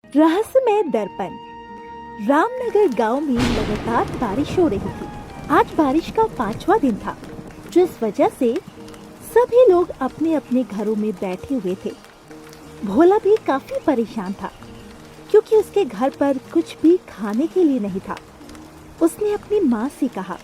रहस्यमय दर्पण। रामनगर गांव में लगातार बारिश हो रही थी। आज बारिश का 5वां दिन था, जिस वजह से सभी लोग अपने अपने घरों में बैठे हुए थे। भोला भी काफी परेशान था, क्योंकि उसके घर पर कुछ भी खाने के लिए नहीं था। उसने अपनी माँ से कहा,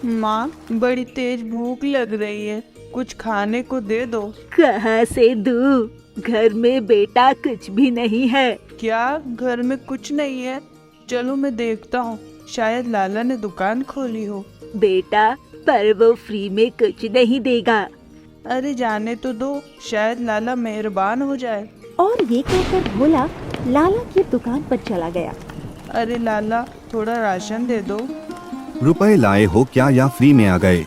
माँ, बड़ी तेज भूख लग रही है, कुछ खाने को दे दो। कहाँ से दूँ? घर में बेटा कुछ भी नहीं है। क्या घर में कुछ नहीं है? चलो मैं देखता हूँ, शायद लाला ने दुकान खोली हो। बेटा, पर वो फ्री में कुछ नहीं देगा। अरे जाने तो दो, शायद लाला मेहरबान हो जाए। और ये कहकर भोला लाला की दुकान पर चला गया। अरे लाला, थोड़ा राशन दे दो। रुपए लाए हो क्या या फ्री में आ गए?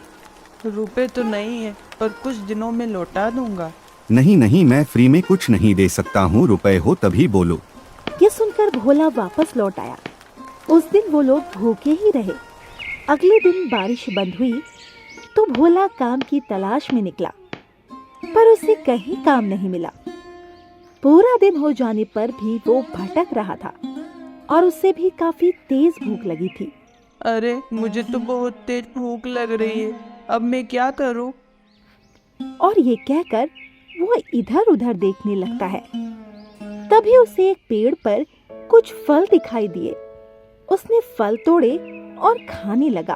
रुपए तो नहीं है, पर कुछ दिनों में लौटा दूंगा। नहीं नहीं, मैं फ्री में कुछ नहीं दे सकता हूँ, रुपए हो तभी बोलो। ये सुनकर भोला वापस लौट आया। उस दिन वो लोग भूखे ही रहे। अगले दिन बारिश बंद हुई तो भोला काम की तलाश में निकला, पर उसे कहीं काम नहीं मिला। पूरा दिन हो जाने पर भी वो भटक रहा था और उसे भी काफी तेज भूख लगी थी। अरे मुझे तो बहुत तेज भूख लग रही है, अब मैं क्या करूँ? और ये कहकर वो इधर उधर देखने लगता है। तभी उसे एक पेड़ पर कुछ फल दिखाई दिए। उसने फल तोड़े और खाने लगा।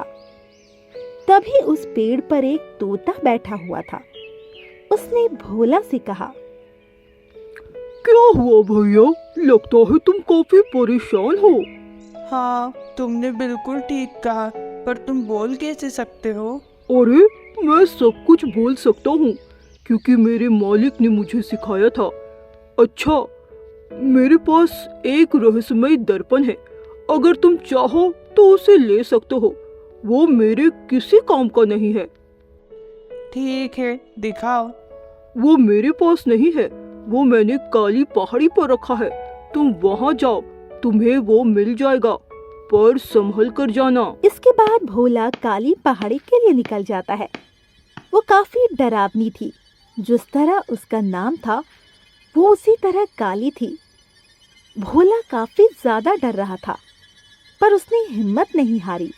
तभी उस पेड़ पर एक तोता बैठा हुआ था। उसने भोला से कहा, क्या हुआ भैया? लगता है तुम काफी परेशान हो। हाँ, तुमने बिल्कुल ठीक कहा, पर तुम बोल कैसे सकते हो? अरे, मैं सब कुछ बोल सकता हूँ, क्योंकि मेरे मालिक ने मुझे सिखाया था। अच्छा, मेरे पास एक रहस्यमय दर्पण है। अगर तुम चाहो तो उसे ले सकते हो। वो मेरे किसी काम का नहीं है। ठीक है, दिखाओ। वो मेरे पास नहीं है, वो मैंने काली पहाड़ी पर रखा है। तुम वहाँ जाओ, तुम्हें वो मिल जाएगा, पर संभल कर जाना। इसके बाद भोला काली पहाड़ी के लिए निकल जाता है। वो काफी डरावनी थी। जिस तरह उसका नाम था, वो उसी तरह काली थी। भोला काफी ज्यादा डर रहा था, पर उसने हिम्मत नहीं हारी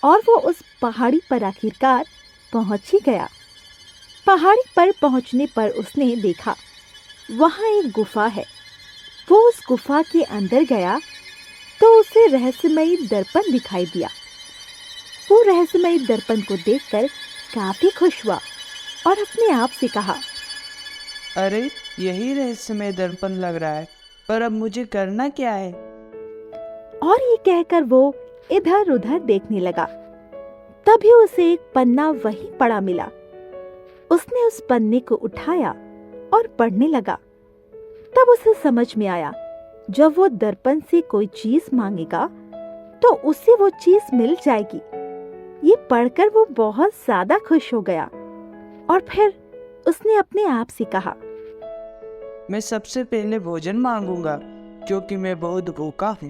और वो उस पहाड़ी पर आखिरकार पहुंच ही गया। पहाड़ी पर पहुंचने पर उसने देखा वहां एक गुफा है। वो उस गुफा के अंदर गया तो उसे रहस्यमयी दर्पण दिखाई दिया। वो रहस्यमयी दर्पण को देखकर काफी खुश हुआ और अपने आप से कहा, अरे यही रहस्यमय दर्पण लग रहा है, पर अब मुझे करना क्या है? और ये कहकर वो इधर उधर देखने लगा। तभी उसे एक पन्ना वहीं पड़ा मिला। उसने उस पन्ने को उठाया और पढ़ने लगा। तब उसे समझ में आया, जब वो दर्पण से कोई चीज मांगेगा तो उसे वो चीज मिल जाएगी। ये पढ़कर वो बहुत ज्यादा खुश हो गया और फिर उसने अपने आप से कहा, मैं सबसे पहले भोजन मांगूंगा, क्योंकि मैं बहुत भूखा हूँ।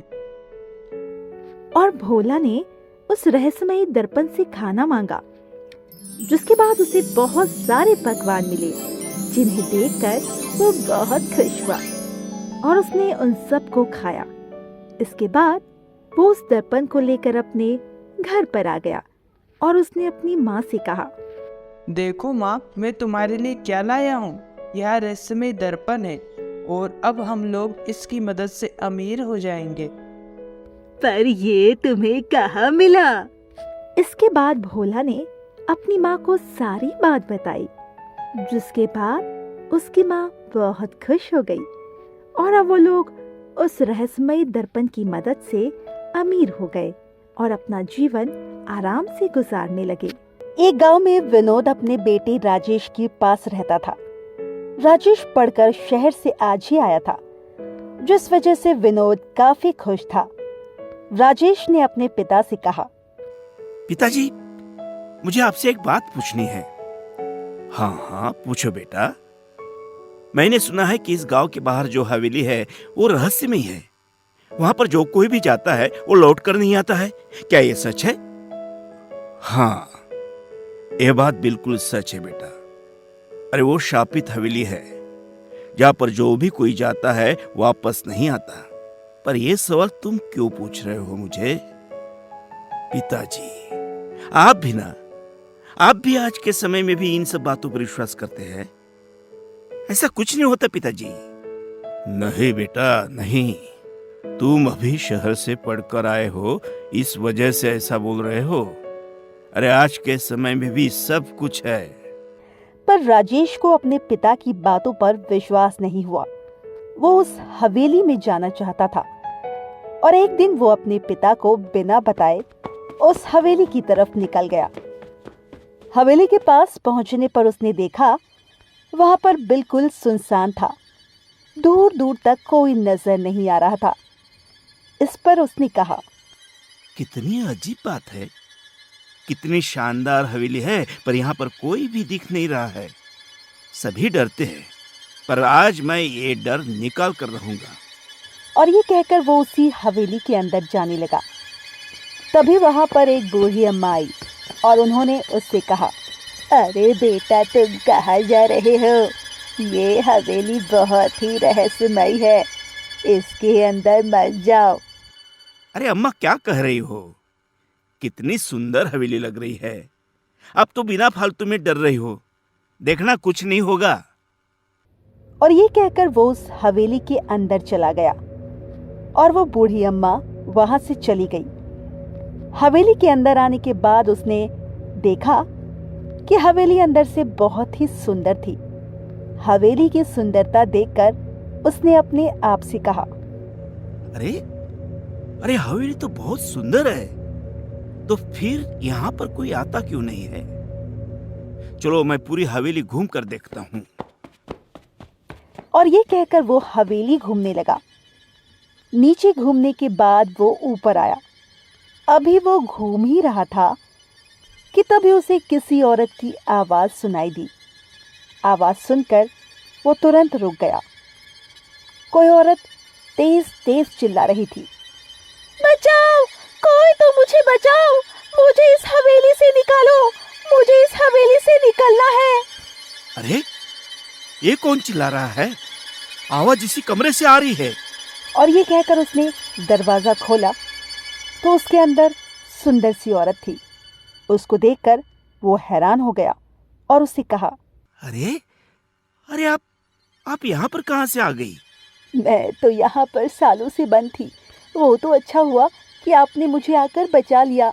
और भोला ने उस रहस्यमयी दर्पण से खाना मांगा, जिसके बाद उसे बहुत सारे पकवान मिले, जिन्हें देखकर वो बहुत खुश हुआ और उसने उन सब को खाया। इसके बाद वो उस दर्पण को लेकर अपने घर पर आ गया और उसने अपनी माँ से कहा, देखो माँ, मैं तुम्हारे लिए क्या लाया हूँ। यह रहस्यमय दर्पण है और अब हम लोग इसकी मदद से अमीर हो जाएंगे। पर ये तुम्हें कहाँ मिला? इसके बाद भोला ने अपनी माँ को सारी बात बताई, जिसके बाद उसकी माँ बहुत खुश हो गई और अब वो लोग उस रहस्यमयी दर्पण की मदद से अमीर हो गए और अपना जीवन आराम से गुजारने लगे। एक गांव में विनोद अपने बेटे राजेश के पास रहता था। राजेश पढ़कर शहर से आज ही आया था, जिस वजह से विनोद काफी खुश था। राजेश ने अपने पिता से कहा, पिताजी, मुझे आपसे एक बात पूछनी है। हाँ हाँ, पूछो बेटा। मैंने सुना है कि इस गांव के बाहर जो हवेली है वो रहस्यमयी है। वहां पर जो कोई भी जाता है वो लौट कर नहीं आता है। क्या ये सच है? हाँ, यह बात बिल्कुल सच है बेटा। अरे वो शापित हवेली है, जहां पर जो भी कोई जाता है वापस नहीं आता। पर यह सवाल तुम क्यों पूछ रहे हो मुझे? पिताजी, आप भी आज के समय में भी इन सब बातों पर विश्वास करते हैं? ऐसा कुछ नहीं होता पिताजी। नहीं बेटा, नहीं। तुम अभी शहर से पढ़कर आए हो, इस वजह से ऐसा बोल रहे हो। अरे आज के समय में भी सब कुछ है। पर राजेश को अपने पिता की बातों पर विश्वास नहीं हुआ। वो उस हवेली में जाना चाहता था और एक दिन वो अपने पिता को बिना बताए उस हवेली की तरफ निकल गया। हवेली के पास पहुंचने पर उसने देखा वहां पर बिल्कुल सुनसान था। दूर दूर तक कोई नजर नहीं आ रहा था। इस पर उसने कहा, कितनी अजीब बात है। कितनी शानदार हवेली है, पर यहाँ पर कोई भी दिख नहीं रहा है। सभी डरते हैं, पर आज मैं ये डर निकाल कर रहूंगा। और ये कहकर वो उसी हवेली के अंदर जाने लगा। तभी वहां पर एक बूढ़ी अम्मा आई और उन्होंने उससे कहा, अरे बेटा, तुम कहाँ जा रहे हो? ये हवेली बहुत ही रहस्यमयी है, इसके अंदर मत जाओ। अरे अम्मा, क्या कह रही हो? कितनी सुंदर हवेली लग रही है। अब तो बिना फालतू में डर रही हो। देखना, कुछ नहीं होगा। और ये कहकर वो उस हवेली के अंदर चला गया और वो बूढ़ी अम्मा वहां से चली गई। हवेली के अंदर आने के बाद उसने देखा कि हवेली अंदर से बहुत ही सुंदर थी। हवेली की सुंदरता देखकर उसने अपने आप से कहा, अरे अरे हवेली तो बहुत सुंदर है, तो फिर यहाँ पर कोई आता क्यों नहीं है? चलो मैं पूरी हवेली घूम कर देखता हूँ। और ये कहकर वो हवेली घूमने लगा। नीचे घूमने के बाद वो ऊपर आया। अभी वो घूम ही रहा था कि तभी उसे किसी औरत की आवाज सुनाई दी। आवाज सुनकर वो तुरंत रुक गया। कोई औरत तेज तेज चिल्ला रही थी, बचाओ, कोई तो मुझे बचाओ, मुझे इस हवेली से निकालो, मुझे इस हवेली से निकलना है। अरे ये कौन चिल्ला रहा है? आवाज इसी कमरे से आ रही है। और ये कहकर उसने दरवाजा खोला तो उसके अंदर सुंदर सी औरत थी। उसको देखकर वो हैरान हो गया और उससे कहा, अरे अरे आप यहाँ पर कहाँ से आ गई? मैं तो यहाँ पर सालों से बंद थी। वो तो अच्छा हुआ कि आपने मुझे आकर बचा लिया।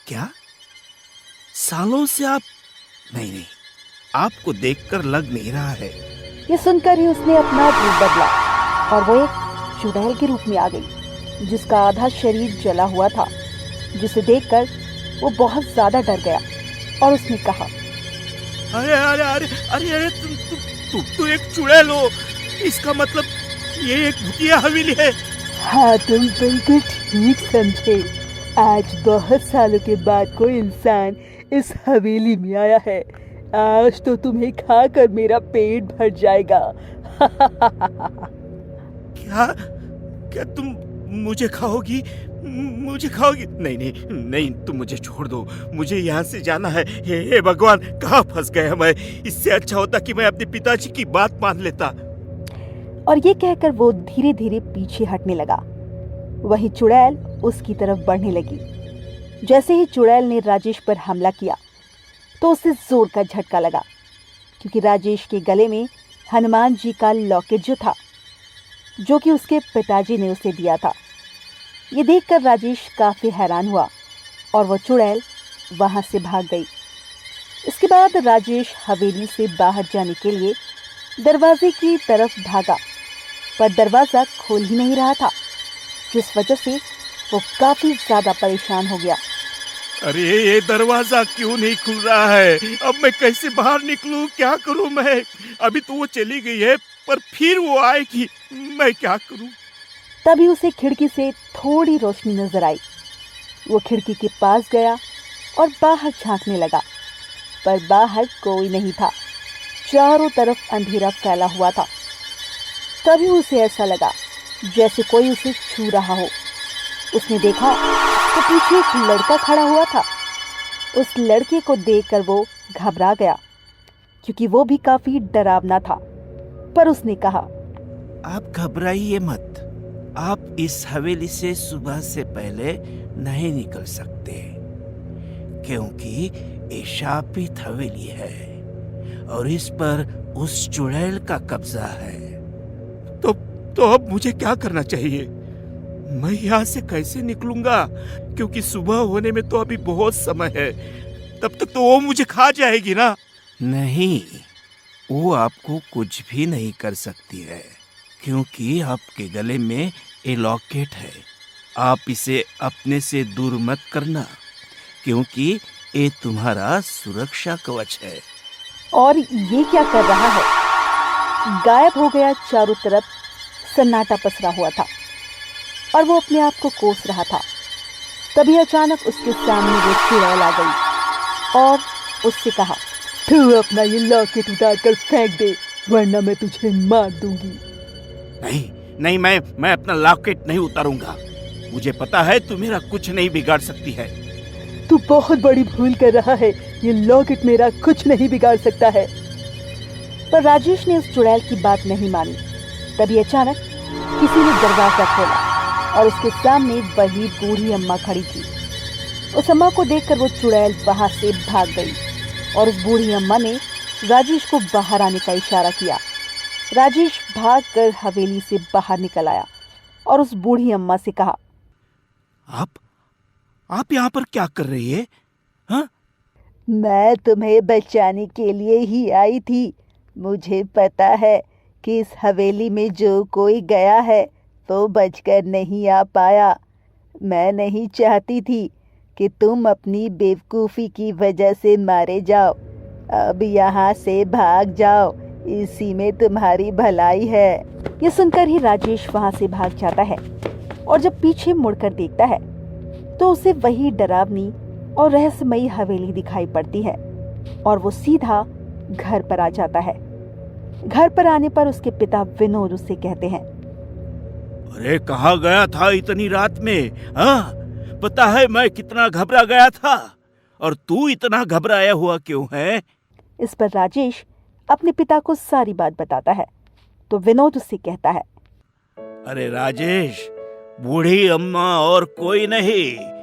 क्या सालों से आप? नहीं, आपको देखकर लग नहीं रहा है। ये सुनकर ही उसने अपना रूप बदला और वो एक चुड़ैल के रूप में आ गई, जिसका आधा शरीर जला हुआ था, जिसे देखकर वो बहुत ज्यादा डर गया और उसने कहा, अरे अरे अरे अरे अरे तुम तो एक चुड़ैल हो। इसका मतलब ये एक भूतिया हवेली है। हाँ, तुम बिल्कुल ठीक समझे। आज बहुत सालों के बाद कोई इंसान इस हवेली में आया है। आज तो तुम्हें खाकर मेरा पेट भर जाएगा। क्या तुम मुझे खाओगी? मुझे खाओगी? नहीं, तुम मुझे छोड़ दो। मुझे यहाँ से जाना है। हे भगवान, कहाँ फंस गया मैं? इससे अच्छा होता कि मैं अपने पिताजी की बात मान लेता। और ये कहकर वो धीरे धीरे पीछे हटने लगा। वही चुड़ैल उसकी तरफ बढ़ने लगी। जैसे ही चुड़ैल ने राजेश पर हमला किया तो उसे जोर का झटका लगा, क्योंकि राजेश के गले में हनुमान जी का लॉकेट जो था, जो कि उसके पिताजी ने उसे दिया था। ये देखकर राजेश काफी हैरान हुआ और वो चुड़ैल वहां से भाग गई। इसके बाद राजेश हवेली से बाहर जाने के लिए दरवाजे की तरफ भागा, पर दरवाजा खोल ही नहीं रहा था, जिस वजह से वो काफी ज्यादा परेशान हो गया। अरे ये दरवाजा क्यों नहीं खुल रहा है? अब मैं कैसे बाहर निकलूं? क्या करूं मैं? अभी तो वो चली गई है, पर फिर वो आएगी। मैं क्या करूं? तभी उसे खिड़की से थोड़ी रोशनी नजर आई। वो खिड़की के पास गया और बाहर झांकने लगा, पर बाहर कोई नहीं था। चारों तरफ अंधेरा फैला हुआ था। तभी उसे ऐसा लगा जैसे कोई उसे छू रहा हो। उसने देखा तो पीछे एक लड़का खड़ा हुआ था। उस लड़के को देखकर वो घबरा गया, क्योंकि वो भी काफी डरावना था। पर उसने कहा, आप घबराइए मत, आप इस हवेली से सुबह से पहले नहीं निकल सकते, क्योंकि ये शापित हवेली है और इस पर उस चुड़ैल का कब्जा है। तो अब मुझे क्या करना चाहिए? मैं यहाँ से कैसे निकलूंगा? क्योंकि सुबह होने में तो अभी बहुत समय है, तब तक तो वो मुझे खा जाएगी ना। नहीं, वो आपको कुछ भी नहीं कर सकती है, क्योंकि आपके गले में ये लॉकेट है। आप इसे अपने से दूर मत करना, क्योंकि ये तुम्हारा सुरक्षा कवच है। और ये क्या कर रहा है? गायब हो गया। चारों तरफ सन्नाटा पसरा हुआ था और वो अपने आप को कोस रहा था। तभी अचानक उसके सामने वो चुड़ैल आ गई और उससे कहा, तू अपना ये लॉकेट उतार कर फेंक दे, वरना मैं तुझे मार दूंगी। नहीं, मैं अपना लॉकेट नहीं उतारूंगा। मुझे पता है तू मेरा कुछ नहीं बिगाड़ सकती है। तू बहुत बड़ी भूल कर रहा है, ये लॉकेट मेरा कुछ नहीं बिगाड़ सकता है। पर राजेश ने उस चुड़ैल की बात नहीं मानी। तभी अचानक किसी ने दरवाजा खोला और उसके सामने वही बूढ़ी अम्मा खड़ी थी। उस अम्मा को देखकर वो चुड़ैल वहां से भाग गई और उस बूढ़ी अम्मा ने राजेश को बाहर आने का इशारा किया। राजेश भागकर हवेली से बाहर निकल आया और उस बूढ़ी अम्मा से कहा, आप यहाँ पर क्या कर रही है? हाँ? मैं तुम्हें बचाने के लिए ही आई थी। मुझे पता है कि इस हवेली में जो कोई गया है वो बचकर नहीं आ पाया। मैं नहीं चाहती थी कि तुम अपनी बेवकूफ़ी की वजह से मारे जाओ। अब यहाँ से भाग जाओ, इसी में तुम्हारी भलाई है। ये सुनकर ही राजेश वहाँ से भाग जाता है और जब पीछे मुड़कर देखता है तो उसे वही डरावनी और रहस्यमयी हवेली दिखाई पड़ती है और वो सीधा घर पर आ जाता है। घर पर आने पर उसके पिता विनोद उससे कहते हैं, अरे कहाँ गया था इतनी रात में? हाँ, पता है मैं कितना घबरा गया था, और तू इतना घबराया हुआ क्यों है? इस पर राजेश अपने पिता को सारी बात बताता है तो विनोद उससे कहता है, अरे राजेश, बूढ़ी अम्मा और कोई नहीं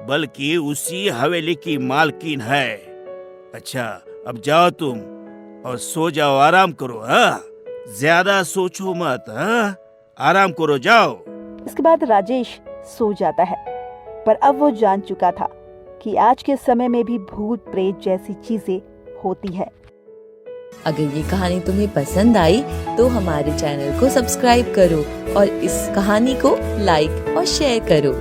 बल्कि उसी हवेली की मालकिन है। अच्छा, अब जाओ तुम और सो जाओ, आराम करो। हाँ, ज्यादा सोचो मत। हाँ, आराम करो, जाओ। इसके बाद राजेश सो जाता है, पर अब वो जान चुका था कि आज के समय में भी भूत प्रेत जैसी चीजें होती है। अगर ये कहानी तुम्हें पसंद आई तो हमारे चैनल को सब्सक्राइब करो और इस कहानी को लाइक और शेयर करो।